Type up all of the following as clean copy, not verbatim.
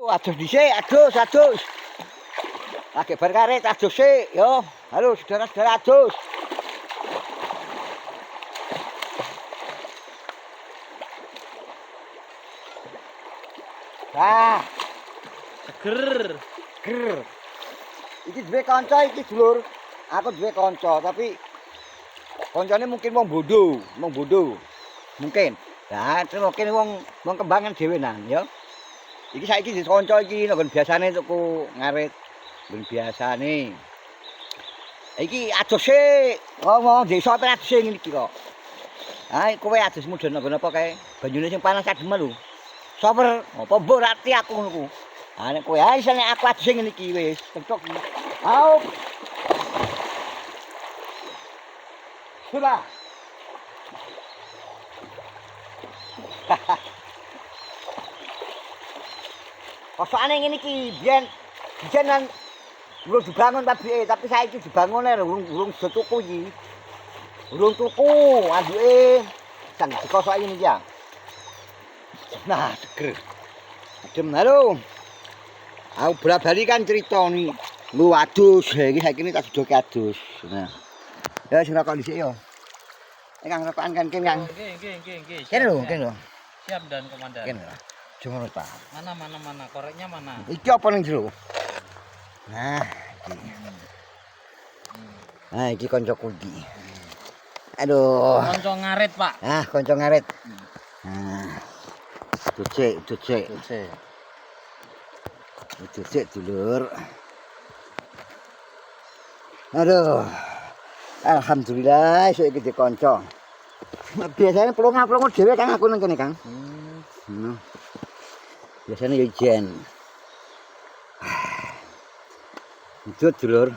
Adus dhisik, adus. Lagi bar karet adus sik, yo. Halo saudara-saudara adus. Nah, Seger. ger. Iki duwe kanca iki dulur. Aku duwe kanca, tapi kancane mungkin wong bodoh. Mungkin. Lah, terus mungkin wong kembangan dhewe nang, ya. Iki saiki kanca iki nggon biasane tuku ngarit. Nggon biasane. Iki aduse ngomong desa apa aduse ngene iki kok. Ha, kowe adus mudhun napa kae? Banyune sing panas adem lho. Soper, apa mbok rati aku ngono ku. Ha nek kowe ae nek aku aduse ngene iki wis cocok iki. Au. Sudah. Kosokane ngene iki biyen nang urung dibangun pabrike, tapi saiki dibangun urung tuku iki. Urung tuku anduke sang dikosoki ngene iki ya. Nah, seger. Adem halo. Aku bola-bali kan cerita nih. Lu adus, iki saiki tak sedoke adus. Nah. Ya sing rokok dhisik yo. Kang rokokan kan Kang. Nggih. Kene lho. Siap dan komandan. Kene lho. Jangan lupa. Mana, koreknya mana? Iki apa ning jero? Nah, iki. Nah, iki kancaku iki. Aduh. Konco ngarit, Pak. Ah, kanca ngarit. Nah. Dicek. Dicek dulur. Aduh. Alhamdulillah iso iki dikanca. Biasane plonga-plongo dhewe Kang aku nang kene, Kang. Biasanya ya ijen. Itu dulur.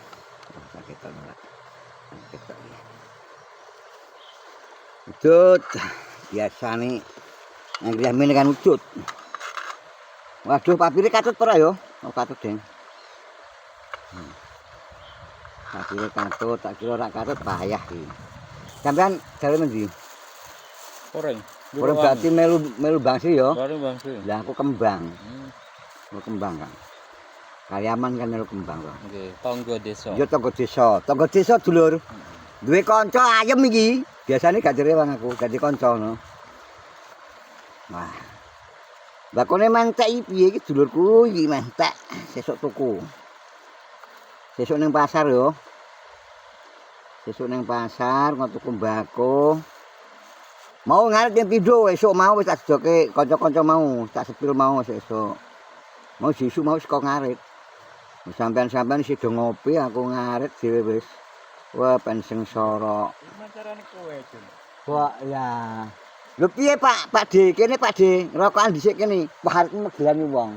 Udut biasane anggere men kan udut. Waduh papire katut ora ya? Oh katut, Deng. Papire katut, tak kira ora katut payah iki. Sampeyan jare mendi? Koreng. Ora berarti melu bangsi ya? Baru bangsi. Lah aku kembang. Aku kembang kan. Karyaman kan melu kembang kok. Nggih, tangga desa. Ya tangga desa. Tangga desa dulur. Duwe kanca ayem iki. Biasane gak direwang aku, dadi kanca ngono. Wah. Bakone mantek piye iki dulurku iki mantek. Sesuk tuku. Sesuk ning pasar yo. Sesuk ning pasar tuku mbako. Mau ngarit yang pindho esuk mau wis tak sedoke kanca-kanca mau, tak sepil mau esuk. Mau sesuk mau saka ngarit. Sampean-sampean sida ngopi aku ngarit dhewe wis. Wah, pen sengsara. Macarane kowe, Jun. Wah, ya. Lho piye Pak D? Kene Pak D, rokokan dhisik kene. Wah, arep megelani wong.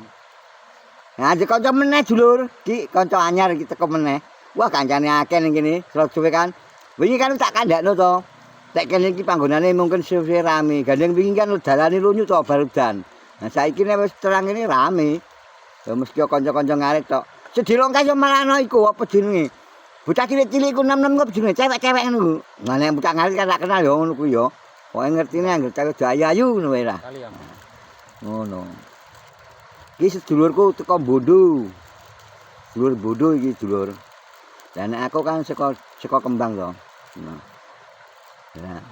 Nah, jek kanca meneh dulur. Ki kanca anyar iki teko meneh. Wah, kancane akeh ning kene, suwe kan. Wingi kan tak kandakno to. Tek kene iki panggonane mungkin suwe rame. Gandeng wingi kan dalane lunyu to barudan. Nah, saiki nek wis terang ini rame. Ya mesti kanca-kanca ngarit tok. Sedilongkas yo malano iku apa jenenge? Bocah cilik-cilik ku nem-nem kok jenenge cewek-cewek ngono. Lah nek bocah ngarit kan tak kenal yo ngono kuwi yo. Pokoke ngertine anggere cewek ayu ngono wae lah. Kalian. Ngono. Iki sedulurku teko Bondo. Dulur Bondo iki dulur. Lah nek aku kan saka Kembang to. Nah. Lah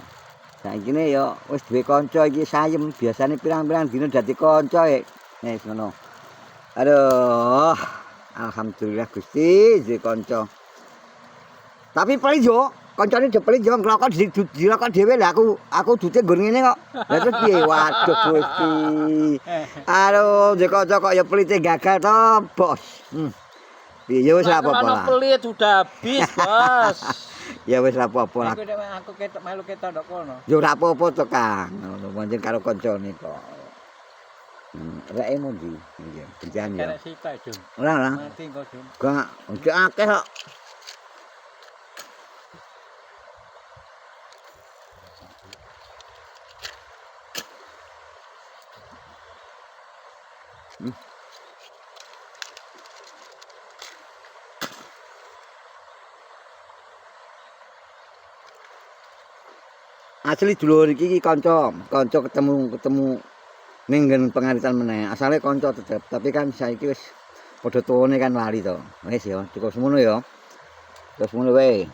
saiki ne yo wis duwe kanca iki sayem, biasane pirang-pirang dina dadi kanca wis ngono. Aduh, alhamdulillah Gusti duwe kanca. Tapi paling yo kancane pelit yo ngrokok dirokok dhewe lah aku dute nggon ngene kok. Lah terus piye? Waduh Gusti. Aduh, kanca kok ya pelite gagal to, Bos. Piye ya wis ra apa-apa lah. Pelit udah habis, Bos. Ya wis ra apa-apa lah. Aku ketok melu ketok ndok kono. Yo ora apa-apa to, Kang. Ngono pancen karo kancane kok. Reke mundi? Nggih, bencian ya. Karek sitok, Jun. Ora. Mati kok, Jun. Gak, akeh kok. Asli dulur iki kanca ketemu ning nggon pengaritan meneh. Asale kanca tetep, tapi kan saiki wis padha tuwane kan lali to. Wis ya, cukup semono ya. Terus ngono wae.